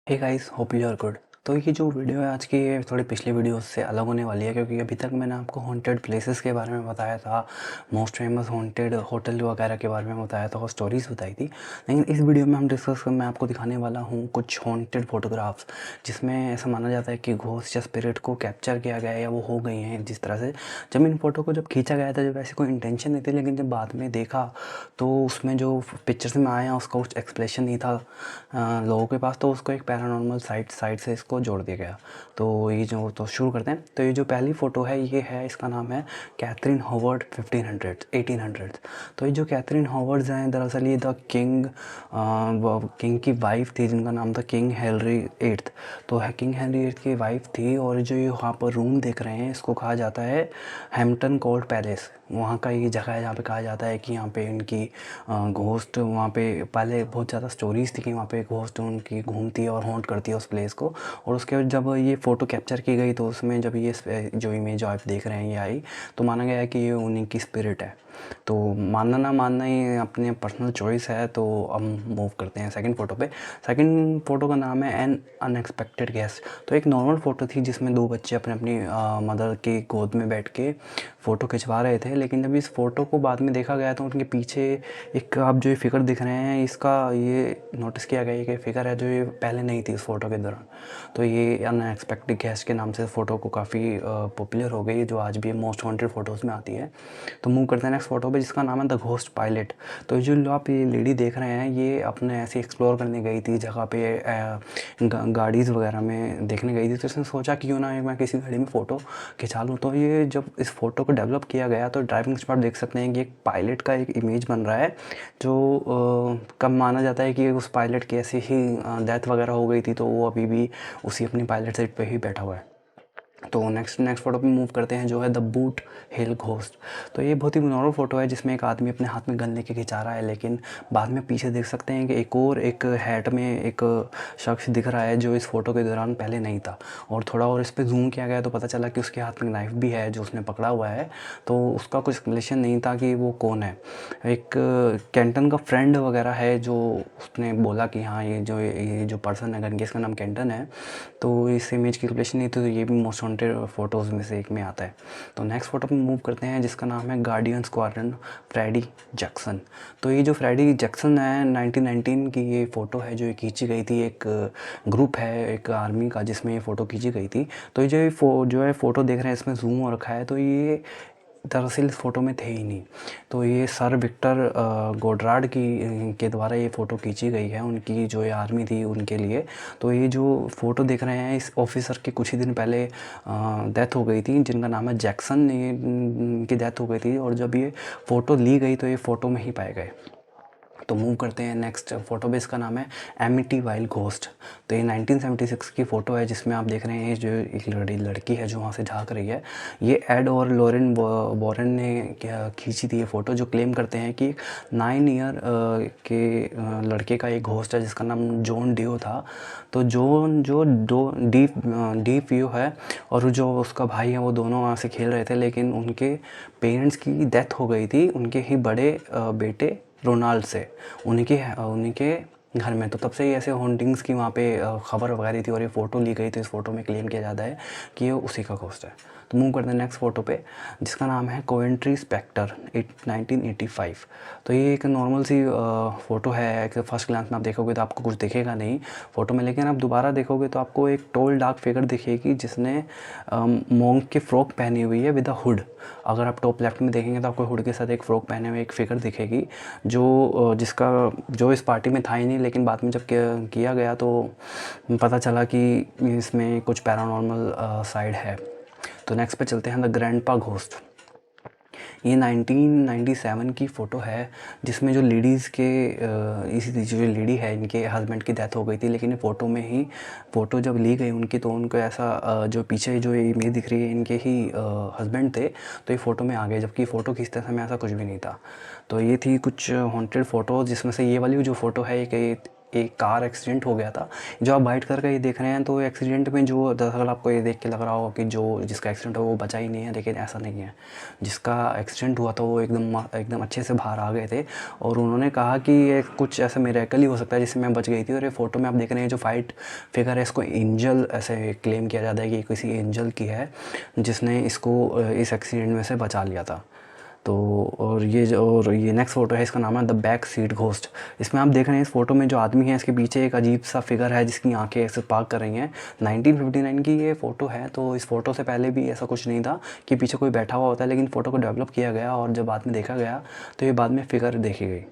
Hey guys, hope you are good. तो ये जो वीडियो है आज की, ये थोड़ी पिछली वीडियो से अलग होने वाली है क्योंकि अभी तक मैंने आपको हॉन्टेड प्लेसेस के बारे में बताया था, मोस्ट फेमस हॉन्टेड होटल वगैरह के बारे में बताया था और स्टोरीज़ बताई थी। लेकिन इस वीडियो में मैं आपको दिखाने वाला हूँ कुछ हॉन्टेड फोटोग्राफ्स, जिसमें ऐसा माना जाता है कि घोस्ट या स्पिरिट को कैप्चर किया गया है या वो हो गई हैं। जिस तरह से जब इन फ़ोटो को जब खींचा गया था, जब ऐसी कोई इंटेंशन नहीं थी, लेकिन जब बाद में देखा तो उसमें जो पिक्चर्स में आया उसका कुछ एक्सप्लेशन नहीं था लोगों के पास, तो उसको एक पैरानॉर्मल साइट से इसको जोड़ दिया गया। तो ये जो तो शुरू करते हैं। तो ये जो पहली फ़ोटो है ये है, इसका नाम है कैथरीन हॉवर्ड 1800। तो ये जो कैथरीन हॉवर्ड्स हैं, दरअसल ये द किंग की वाइफ थी जिनका नाम था किंग हेनरी एट्थ। तो किंग हेनरी एट्थ की वाइफ थी। और जो ये वहाँ पर रूम देख रहे हैं इसको कहा जाता है हैम्पटन कोर्ट पैलेस। वहाँ का ये जगह है जहाँ पे कहा जाता है कि यहाँ पे इनकी घोस्ट, वहाँ पे पहले बहुत ज़्यादा स्टोरीज़ थी कि वहाँ पे घोस्ट उनकी घूमती है और हॉन्ट करती है उस प्लेस को। और उसके बाद जब ये फ़ोटो कैप्चर की गई तो उसमें जब ये जो इमेज आप देख रहे हैं ये आई, तो माना गया है कि ये उन्हीं की स्पिरिट है। तो मानना ना मानना ये अपने पर्सनल चॉइस है। तो हम मूव करते हैं सेकंड फ़ोटो पे। सेकंड फ़ोटो का नाम है एन अनएक्सपेक्टेड गेस्ट। तो एक नॉर्मल फ़ोटो थी जिसमें दो बच्चे अपने अपनी मदर की गोद में बैठ के फ़ोटो खिंचवा रहे थे। लेकिन जब इस फ़ोटो को बाद में देखा गया तो उनके पीछे एक, आप जो ये फ़िगर दिख रहे हैं, इसका ये नोटिस किया गया कि फ़िगर है जो ये पहले नहीं थी इस फ़ोटो के दौरान। तो ये अनएक्सपेक्टेड गेस्ट के नाम से फ़ोटो को काफ़ी पॉपुलर हो गई, जो आज भी मोस्ट वांटेड फ़ोटोज़ में आती है। तो मूव करते हैं नेक्स्ट फ़ोटो पे जिसका नाम है द घोस्ट पायलट। तो जो आप ये लेडी देख रहे हैं ये अपने ऐसे एक्सप्लोर करने गई थी जगह पे, गाड़ीज़ वगैरह में देखने गई थी। तो इसने सोचा कि क्यों ना मैं किसी गाड़ी में फ़ोटो खिंचा लूँ। तो ये जब इस फ़ोटो को डेवलप किया गया तो ड्राइविंग स्पॉट देख सकते हैं कि एक पायलट का एक इमेज बन रहा है, जो कब माना जाता है कि उस पायलट की ऐसी ही डेथ वगैरह हो गई थी, तो वो अभी भी उसी अपनी पायलट सीट पे ही बैठा हुआ है। तो नेक्स्ट फ़ोटो पे मूव करते हैं जो है द बूट हिल घोस्ट। तो ये बहुत ही नॉर्मल फ़ोटो है जिसमें एक आदमी अपने हाथ में गन लेके खिंचा रहा है, लेकिन बाद में पीछे देख सकते हैं कि एक हैट में एक शख्स दिख रहा है जो इस फ़ोटो के दौरान पहले नहीं था। और थोड़ा और इस पर जूम किया गया तो पता चला कि उसके हाथ में नाइफ़ भी है जो उसने पकड़ा हुआ है। तो उसका कुछ एक्सप्लेनेशन नहीं था कि वो कौन है। एक कैंटन का फ्रेंड वगैरह है जो उसने बोला कि हाँ ये जो पर्सन है गन, इसका नाम कैंटन है। तो इस इमेज की रिलेशन नहीं थी। तो ये भी मोस्ट वांटेड फ़ोटोज़ में से एक में आता है। तो नेक्स्ट फ़ोटो पे मूव करते हैं जिसका नाम है गार्डियन स्क्वाड्रन फ्रेडी जैक्सन। तो ये जो फ्रेडी जैक्सन है 1919 की ये फ़ोटो है जो ये खींची गई थी। एक ग्रुप है एक आर्मी का जिसमें ये फ़ोटो खींची गई थी। तो ये जो है फ़ोटो देख रहे हैं इसमें जूम हो रखा है, तो ये दरअसल इस फ़ोटो में थे ही नहीं। तो ये सर विक्टर गोडराड के द्वारा ये फ़ोटो खींची गई है, उनकी जो ये आर्मी थी उनके लिए। तो ये जो फ़ोटो देख रहे हैं इस ऑफिसर के कुछ ही दिन पहले डेथ हो गई थी, जिनका नाम है जैक्सन। ये इनकी डेथ हो गई थी और जब ये फ़ोटो ली गई तो ये फ़ोटो में ही पाए गए। तो मूव करते हैं नेक्स्ट फ़ोटो पे। इसका नाम है एमिटी वाइल्ड घोस्ट। तो ये 1976 की फ़ोटो है जिसमें आप देख रहे हैं जो एक लड़की है जो वहाँ से झांक रही है। ये एड और लॉरेन वॉरेन ने क्या खींची थी ये फ़ोटो, जो क्लेम करते हैं कि 9 ईयर के लड़के का एक घोस्ट है जिसका नाम जॉन डियो था। तो जॉन जो डीप व्यू है और जो उसका भाई है वो दोनों वहाँ से खेल रहे थे, लेकिन उनके पेरेंट्स की डेथ हो गई थी, उनके ही बड़े बेटे रोनाल्ड से, उन्हीं के घर में। तो तब से ही ऐसे हॉन्टिंग्स की वहाँ पे खबर वगैरह थी और ये फ़ोटो ली गई। तो इस फ़ोटो में क्लेम किया जाता है कि ये उसी का घोस्ट है। तो मूव करते हैं नेक्स्ट फ़ोटो पे जिसका नाम है कोवेंट्री स्पेक्टर 1985। तो ये एक नॉर्मल सी फ़ोटो है। एक फर्स्ट ग्लांस में आप देखोगे तो आपको कुछ दिखेगा नहीं फ़ोटो में, लेकिन आप दोबारा देखोगे तो आपको एक टॉल डार्क फिगर दिखेगी जिसने मॉन्क की फ़्रॉक पहनी हुई है विद अ हुड। अगर आप टॉप लेफ्ट में देखेंगे तो आपको हुड के साथ एक फ़्रॉक पहने हुए एक फ़िगर दिखेगी, जो इस पार्टी में था ही नहीं, लेकिन बाद में जब किया गया तो पता चला कि इसमें कुछ पैरानॉर्मल साइड है। तो नेक्स्ट पे चलते हैं द ग्रैंडपा घोस्ट। ये 1997 की फ़ोटो है जिसमें जो लेडीज़ के इसी जो लेडी है इनके हस्बैंड की डेथ हो गई थी, लेकिन फ़ोटो में ही फ़ोटो जब ली गई उनकी तो उनको ऐसा जो पीछे जो इमेज दिख रही है इनके ही हस्बैंड थे, तो ये फ़ोटो में आ गए, जबकि फ़ोटो खींचते समय ऐसा कुछ भी नहीं था। तो ये थी कुछ हॉन्टेड फ़ोटोज़ जिसमें से ये वाली जो फ़ोटो है एक एक कार एक्सीडेंट हो गया था। जो आप वाइट कलर का ये देख रहे हैं, तो एक्सीडेंट में जो दरअसल आपको ये देख के लग रहा होगा कि जो जिसका एक्सीडेंट हो वो बचा ही नहीं है, लेकिन ऐसा नहीं है। जिसका एक्सीडेंट हुआ था वो एकदम अच्छे से बाहर आ गए थे, और उन्होंने कहा कि ये कुछ ऐसा मिरेकल ही हो सकता है जिससे मैं बच गई थी। और ये फ़ोटो में आप देख रहे हैं जो वाइट फिगर है, इसको एंजल ऐसे क्लेम किया जाता है कि किसी एंजल की है जिसने इसको इस एक्सीडेंट में से बचा लिया था। तो और ये नेक्स्ट फ़ोटो है, इसका नाम है द बैक सीट घोस्ट। इसमें आप देख रहे हैं इस फोटो में जो आदमी है इसके पीछे एक अजीब सा फिगर है जिसकी आंखें ऐसे पार्क कर रही हैं। 1959 की ये फ़ोटो है, तो इस फ़ोटो से पहले भी ऐसा कुछ नहीं था कि पीछे कोई बैठा हुआ होता है, लेकिन फ़ोटो को डेवलप किया गया और जब बाद में देखा गया तो ये बाद में फ़िगर देखी गई।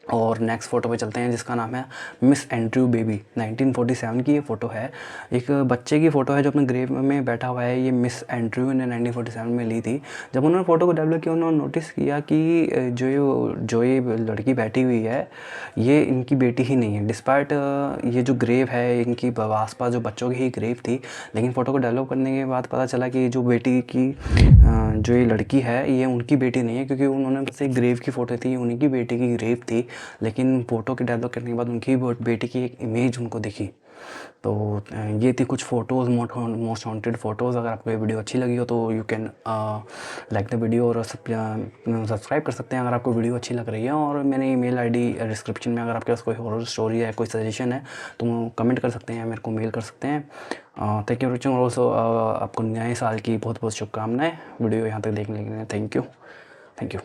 और नेक्स्ट फ़ोटो पे चलते हैं जिसका नाम है मिस एंड्रयू बेबी। 1947 की ये फ़ोटो है, एक बच्चे की फ़ोटो है जो अपने ग्रेव में बैठा हुआ है। ये मिस एंड्रयू ने 1947 में ली थी। जब उन्होंने फ़ोटो को डेवलप किया उन्होंने नोटिस किया कि जो ये लड़की बैठी हुई है ये इनकी बेटी ही नहीं है। डिस्पाइट ये जो ग्रेव है इनकी आसपास जो बच्चों की ही ग्रेव थी, लेकिन फ़ोटो को डेवलप करने के बाद पता चला कि जो बेटी की जो ये लड़की है ये उनकी बेटी नहीं है, क्योंकि उन्होंने बस एक ग्रेव की फ़ोटो थी, उन्हीं की बेटी की ग्रेव थी, लेकिन फ़ोटो के डेवलप करने के बाद उनकी बेटी की एक इमेज उनको दिखी। तो ये थी कुछ फ़ोटोज़, मोस्ट वांटेड फ़ोटोज़। अगर आपको ये वीडियो अच्छी लगी हो तो you can like the video और सब्सक्राइब कर सकते हैं अगर आपको वीडियो अच्छी लग रही है। और मैंने ईमेल आईडी डिस्क्रिप्शन में, अगर आपके पास कोई हॉरर स्टोरी है, कोई सजेशन है तो कमेंट कर सकते हैं, मेरे को मेल कर सकते हैं। Thank you for watching. और ऑल्सो आपको नए साल की बहुत बहुत शुभकामनाएं। वीडियो यहाँ तक देखने के लिए थैंक यू।